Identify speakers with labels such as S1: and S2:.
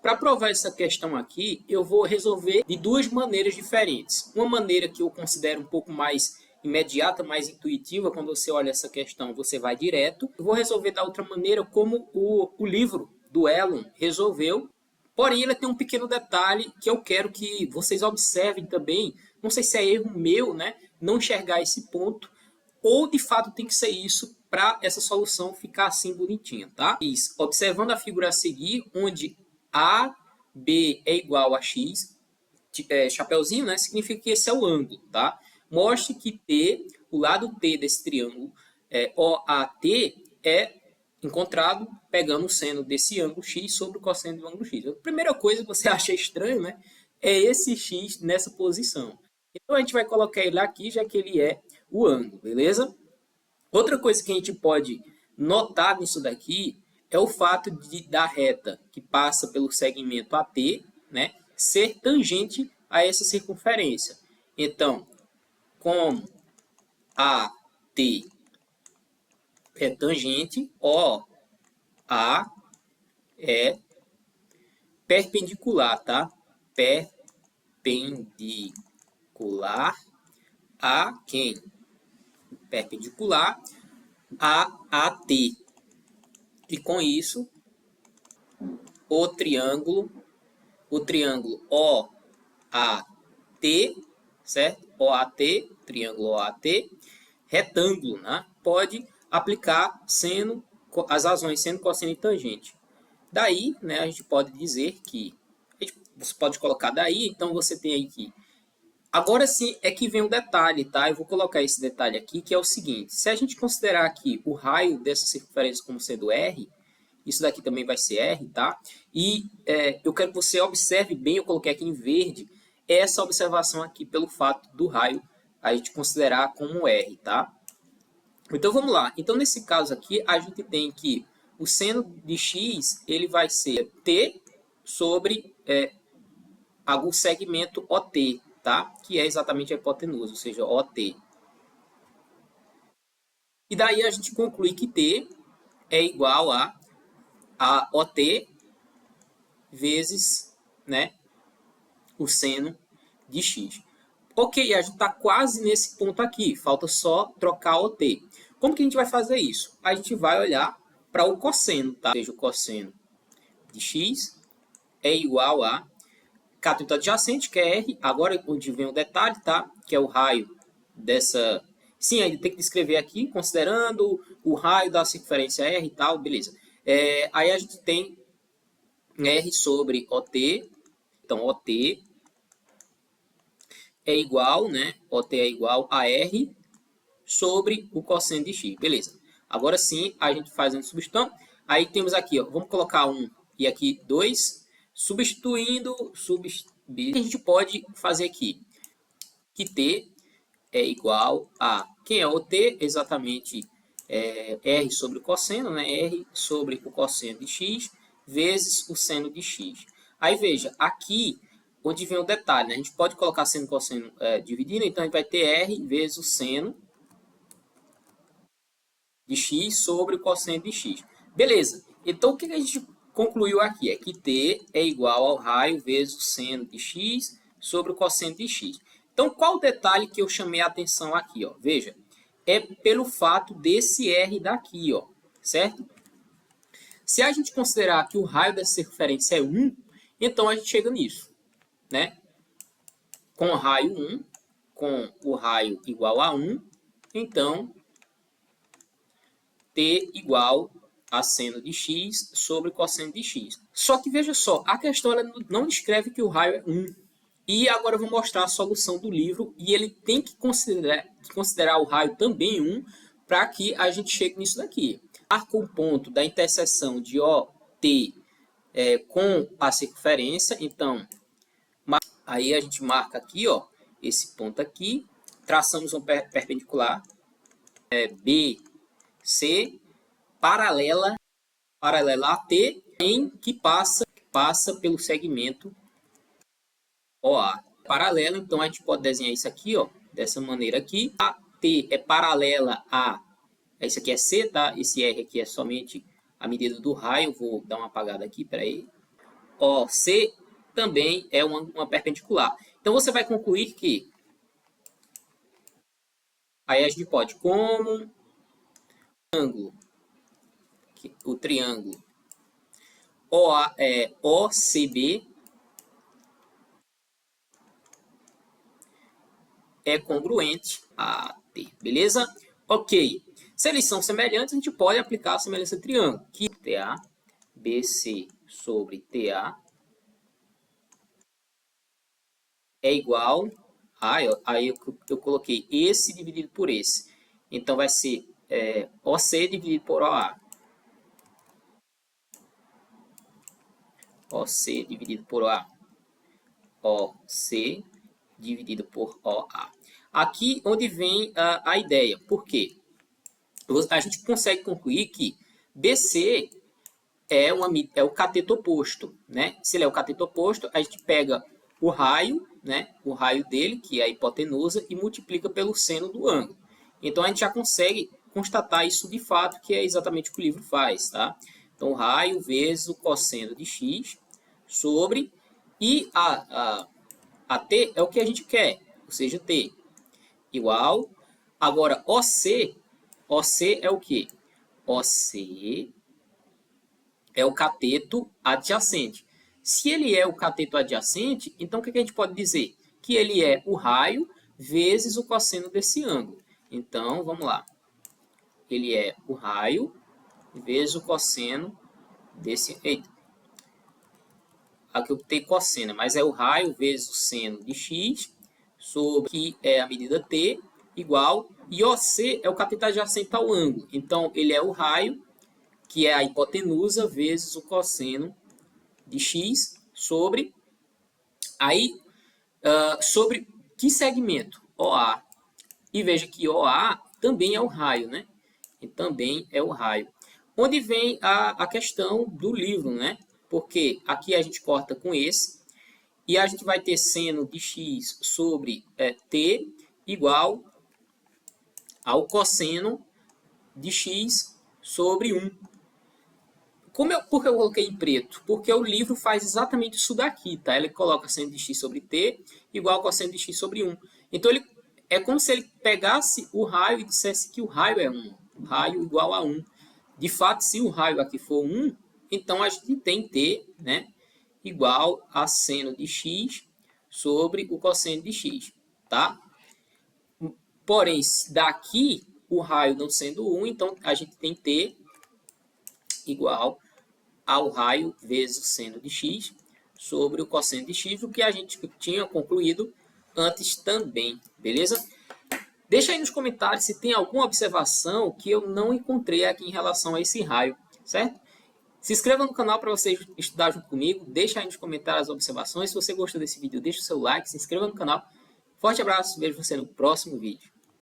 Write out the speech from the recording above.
S1: Para provar essa questão aqui, eu vou resolver de duas maneiras diferentes. Uma maneira que eu considero um pouco mais imediata, mais intuitiva, quando você olha essa questão, você vai direto. Eu vou resolver da outra maneira como o livro do Elon resolveu. Porém, ele tem um pequeno detalhe que eu quero que vocês observem também. Não sei se é erro meu, né? Não enxergar esse ponto, ou de fato tem que ser isso para essa solução ficar assim bonitinha, tá? Isso. Observando a figura a seguir, onde A, B é igual a X, chapeuzinho, né? Significa que esse é o ângulo, tá? Mostre que T, o lado T desse triângulo OAT é encontrado pegando o seno desse ângulo X sobre o cosseno do ângulo X. A primeira coisa que você acha estranho, né? É esse X nessa posição. Então a gente vai colocar ele aqui, já que ele é o ângulo, beleza? Outra coisa que a gente pode notar nisso daqui é o fato da reta que passa pelo segmento AT, né, ser tangente a essa circunferência. Então, como AT é tangente, OA é perpendicular, tá? Perpendicular a quem? Perpendicular a AT. E com isso, o triângulo OAT, certo? OAT, triângulo OAT, retângulo, né? Pode aplicar seno, as razões seno, cosseno e tangente. Daí, né, a gente pode dizer que, você pode colocar daí, então você tem aqui. Agora sim é que vem um detalhe, tá? Eu vou colocar esse detalhe aqui, que é o seguinte. Se a gente considerar aqui o raio dessa circunferência como sendo R, isso daqui também vai ser R, tá? E eu quero que você observe bem, eu coloquei aqui em verde, essa observação aqui pelo fato do raio a gente considerar como R, tá? Então vamos lá. Então nesse caso aqui, a gente tem que o seno de x, ele vai ser T sobre o segmento OT, tá? Que é exatamente a hipotenusa, ou seja, OT. E daí a gente conclui que T é igual a OT vezes, né, o seno de x. Ok, a gente está quase nesse ponto aqui, falta só trocar OT. Como que a gente vai fazer isso? A gente vai olhar para o cosseno, tá? Ou seja, o cosseno de x é igual a cateto adjacente, que é R, agora onde vem o detalhe, tá? Que é o raio dessa... Sim, aí tem que descrever aqui, considerando o raio da circunferência R e tal, beleza. Aí a gente tem R sobre OT, então OT é igual, né? OT é igual a R sobre o cosseno de x, beleza. Agora sim, a gente faz uma substituição. Aí temos aqui, ó, vamos colocar 1 e aqui 2, substituindo, a gente pode fazer aqui que T é igual a, quem é o T? Exatamente R sobre o cosseno, né? R sobre o cosseno de x vezes o seno de x. Aí veja, aqui onde vem o detalhe, né? A gente pode colocar seno e cosseno dividindo, então a gente vai ter R vezes o seno de x sobre o cosseno de x. Beleza, então o que a gente concluiu aqui? É que T é igual ao raio vezes o seno de x sobre o cosseno de x. Então, qual o detalhe que eu chamei a atenção aqui? Ó? Veja, é pelo fato desse R daqui, ó, certo? Se a gente considerar que o raio dessa circunferência é 1, então a gente chega nisso, né? Com o raio 1, com o raio igual a 1, então T igual a seno de x sobre cosseno de x. Só que veja só, a questão ela não descreve que o raio é 1. E agora eu vou mostrar a solução do livro e ele tem que considerar o raio também 1 para que a gente chegue nisso daqui. Marca o ponto da interseção de OT com a circunferência, então aí a gente marca aqui, ó, esse ponto aqui, traçamos um perpendicular BC paralela a T, em que passa pelo segmento OA. Paralela, então a gente pode desenhar isso aqui, ó, dessa maneira aqui. A T é paralela a... Isso aqui é C, tá? Esse R aqui é somente a medida do raio. Vou dar uma apagada aqui, peraí. OC também é uma perpendicular. Então, você vai concluir que aí a gente pode, como o triângulo OCB é congruente a T, beleza? Ok. Se eles são semelhantes, a gente pode aplicar a semelhança de triângulo, que TA, BC sobre TA é igual a... Aí eu coloquei esse dividido por esse. Então, vai ser OC dividido por OA. OC dividido por OA. OC dividido por OA. Aqui onde vem a ideia. Por quê? A gente consegue concluir que BC é o cateto oposto, né? Se ele é o cateto oposto, a gente pega o raio, né? O raio dele, que é a hipotenusa, e multiplica pelo seno do ângulo. Então, a gente já consegue constatar isso de fato, que é exatamente o que o livro faz, tá? Então, o raio vezes o cosseno de x sobre... E a t é o que a gente quer, ou seja, t igual... Agora, OC é o quê? OC é o cateto adjacente. Se ele é o cateto adjacente, então o que a gente pode dizer? Que ele é o raio vezes o cosseno desse ângulo. Então, vamos lá. Ele é o raio vezes o cosseno desse... Eita. Aqui eu botei cosseno, mas é o raio vezes o seno de x sobre, que é a medida t, igual... E OC é o cateto adjacente ao ângulo. Então, ele é o raio, que é a hipotenusa, vezes o cosseno de x sobre... Aí, sobre que segmento? OA. E veja que OA também é o raio, né? E também é o raio. Onde vem a questão do livro, né? Porque aqui a gente corta com esse, e a gente vai ter seno de x sobre t igual ao cosseno de x sobre 1. Por que eu coloquei em preto? Porque o livro faz exatamente isso daqui, tá? Ele coloca seno de x sobre t igual ao cosseno de x sobre 1. Então, é como se ele pegasse o raio e dissesse que o raio é 1. O raio igual a 1. De fato, se o raio aqui for 1, então a gente tem t, né, igual a seno de x sobre o cosseno de x, tá? Porém, daqui o raio não sendo 1, então a gente tem t igual ao raio vezes o seno de x sobre o cosseno de x, o que a gente tinha concluído antes também, beleza? Deixa aí nos comentários se tem alguma observação que eu não encontrei aqui em relação a esse raio, certo? Se inscreva no canal para você estudar junto comigo, deixa aí nos comentários as observações. Se você gostou desse vídeo, deixa o seu like, se inscreva no canal. Forte abraço, vejo você no próximo vídeo.